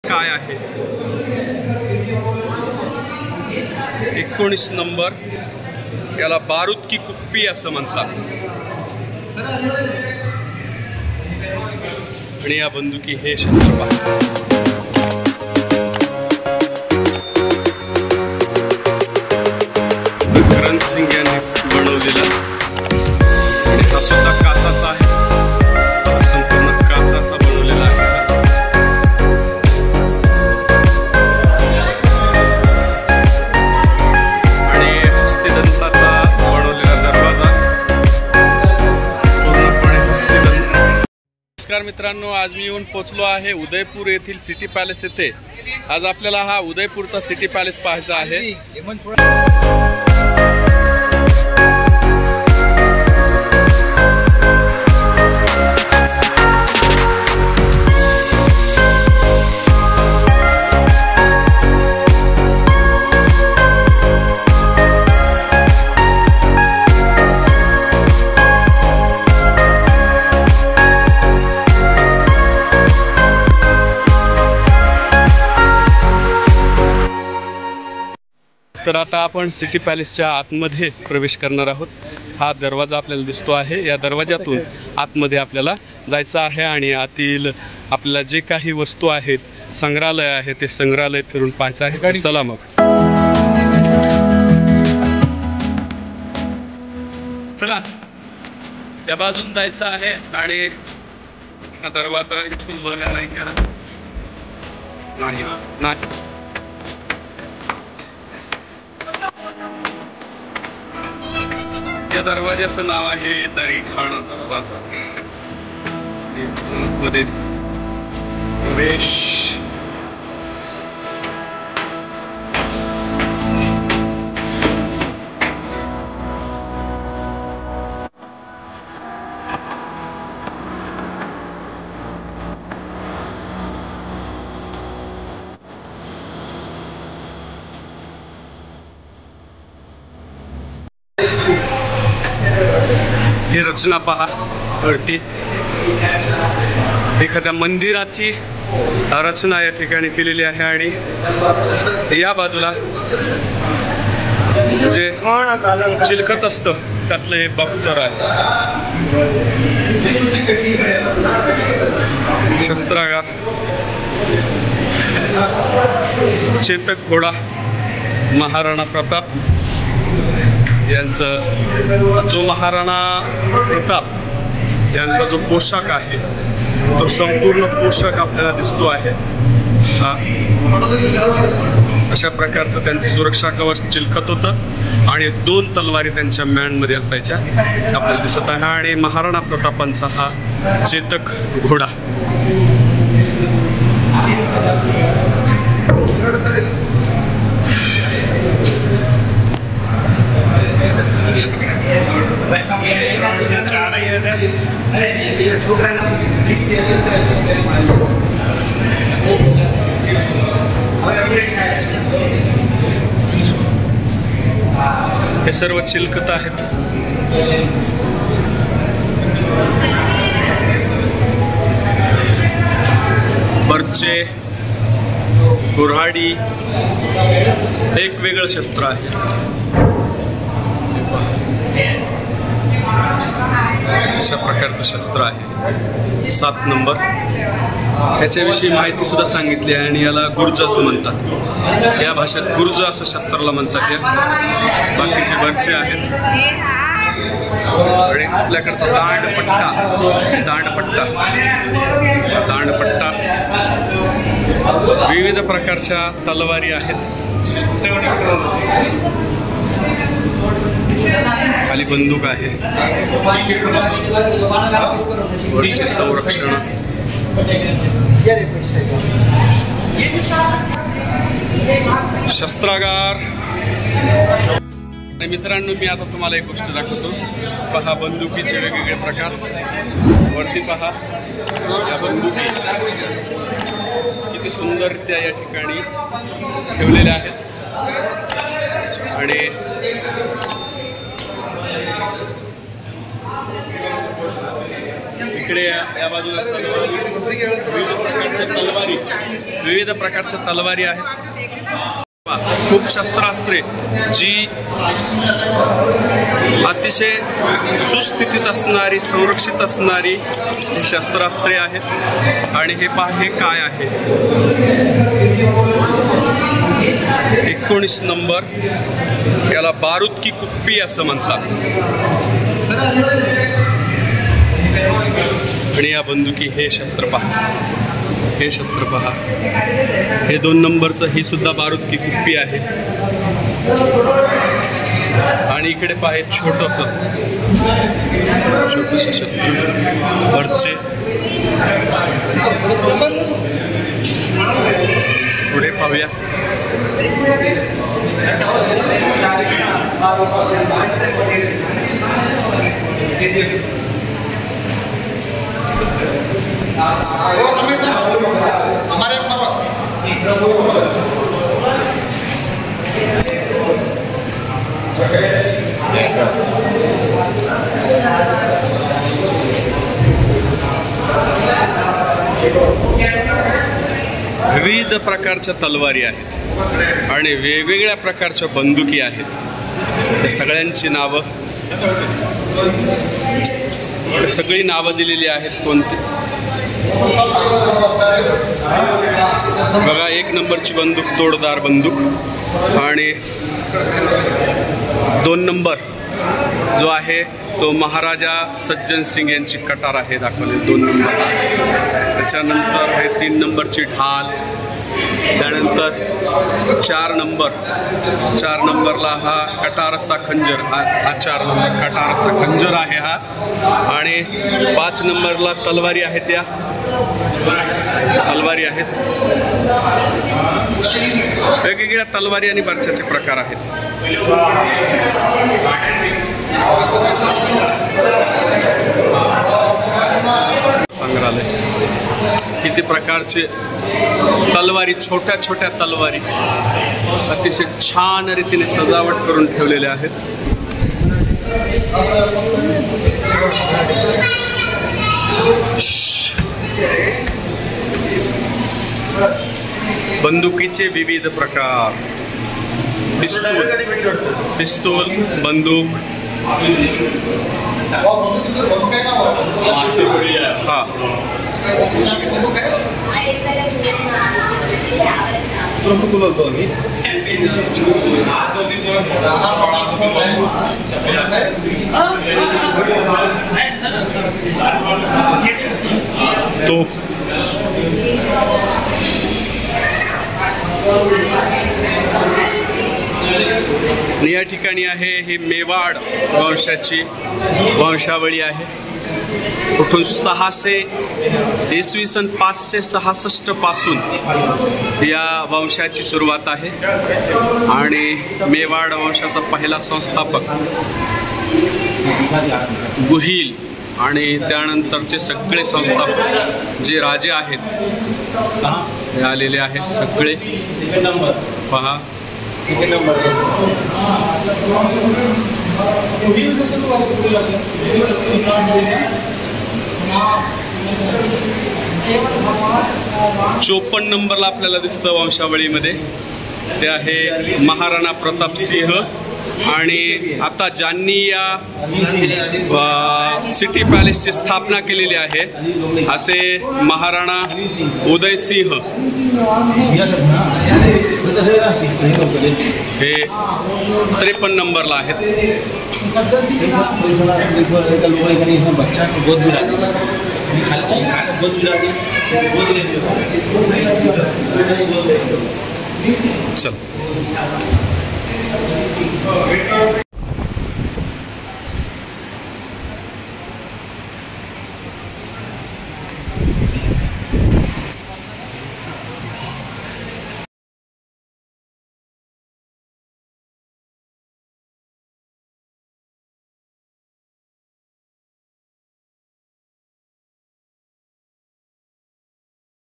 काय आहे 19 नंबर, याला बारूद की कुप्पी असं म्हणतात आणि या बंदुकी हे शस्त्र करण सिंग यांनी बनवलेला आणि हा सुद्धा काचाचा आहे, संपूर्ण काचाचा बनवलेला आहे आणि हस्तिदंताचा बनवलेला दरवाजा पूर्णपणे हस्तिदंत। नमस्कार मित्रांनो, आज मी येऊन पोचलो आहे उदयपूर येथील सिटी पॅलेस येथे। आज आपल्याला हा उदयपूरचा सिटी पॅलेस पाहायचा आहे। तर आता आपण सिटी पॅलेसच्या आतमध्ये प्रवेश करणार आहोत। हा दरवाजा आपल्याला दिसतो आहे, या दरवाजातून आतमध्ये आपल्याला जायचं आहे आणि आतील आपल्याला जे काही वस्तू आहेत, संग्रहालय आहे, ते संग्रहालय फिरून पाहायचं आहे। चला मग, चला त्या बाजून जायचं आहे आणि हा दरवाजा इथून बघायला नाही या दरवाजाचं नाव आहे दरीखाना दरवाजा। मध्ये प्रवेश ही रचना पहा वरती, एखाद्या मंदिराची रचना या ठिकाणी केलेली आहे आणि या बाजूला जे चिलखत असतं त्यातलं हे बख्तर आहे। शस्त्रागार, चेतक घोडा, महाराणा प्रताप यांचं, जो महाराणा प्रताप यांचा जो पोशाख आहे तो संपूर्ण पोशाख आपल्याला दिसतो आहे। अशा प्रकारचं त्यांची सुरक्षा कवच चिलखत होतं आणि 2 तलवारी त्यांच्या मॅनमध्ये असायच्या आपल्याला दिसत आहे आणि महाराणा प्रतापांचा हा चेतक घोडा। हे सर्व चिलखत आहेत। बर्चे, कुऱ्हाडी, एक वेगळं शस्त्र आहे। अशा प्रकारचं शस्त्र आहे 7 नंबर। याच्याविषयी माहिती सुद्धा सांगितली आहे आणि याला गुर्ज असं म्हणतात, या भाषेत गुर्ज असं शस्त्राला म्हणतात। या बाकीचे बर्चे आहेत आणि आपल्याकडचा दांडपट्टा, विविध प्रकारच्या तलवारी आहेत। खाली बंदूक आहे, वरचे संरक्षण, शस्त्रागार। आणि मित्रांनो, मी आता तुम्हाला एक गोष्ट दाखवतो। पहा बंदुकीचे वेगवेगळे प्रकार, वरती पहा या बंदुकी किती सुंदररित्या या ठिकाणी ठेवलेल्या आहेत आणि इकडे या बाजूला विविध प्रकारच्या तलवारी आहेत. खूप शस्त्रास्त्रे जी अतिशय सुस्थितीत असणारी, संरक्षित असणारी ही शस्त्रास्त्रे आहेत. आणि हे पहा, हे काय आहे, 19 नंबर, याला बारूद की कुप्पी असं म्हणतात. आणि या बंदुकी, हे शस्त्र पहा, हे शस्त्र पहा, हे 2 नंबरचं, ही सुद्धा बारूद की कुप्पी आहे. आणि इकडे पहा, हे छोटंसं शस्त्र वरचे. पुढे पाहूया. विविध प्रकारच्या तलवारी आहेत आणि वेगवेगळ्या प्रकारच्या बंदुकी आहेत. त्या सगळ्यांची नावं, सगळी नावं दिलेली आहेत. कोणती बघा, 1 नंबरची बंदूक तोडदार बंदूक. आणि 2 नंबर जो आहे तो महाराजा सज्जन सिंग यांची कटार आहे दाखवली 2 नंबरला. त्याच्यानंतर आहे 3 नंबरची ढाल. त्यानंतर 4 नंबरला हा कटारसा खंजर, हा 4 नंबर कटारसा खंजर आहे हा. आणि 5 नंबरला तलवारी आहेत, या तलवारी आहेत. वेगवेगळ्या तलवारी आणि बर्छाचे प्रकार आहेत. संग्रहालय, किती प्रकारचे तलवारी, छोट्या छोट्या तलवारी अतिशय छान रीतीने सजावट करून ठेवलेल्या आहेत. बंदुकीचे विविध प्रकार, पिस्तूल, बंदूक. हा, तोफ. या ठिकाणी आहे ही मेवाड वंशाची वंशावळी आहे. कुठून 600 इसवी सन 566 पासून या वंशाची सुरुवात आहे. आणि मेवाड वंशाचा पहिला संस्थापक गुहिल आणि त्यानंतरचे सगळे संस्थापक जे राजे आहेत हे आलेले आहेत सगळे. पहा, चोपन्न नंबरला आपल्याला दिसतं वंशावळीमध्ये, ते आहे महाराणा प्रताप सिंह. आणि आता ज्यांनी या सिटी पॅलेसची स्थापना केलेली आहे असे महाराणा उदय सिंह हे 53 नंबरला आहेत. चल.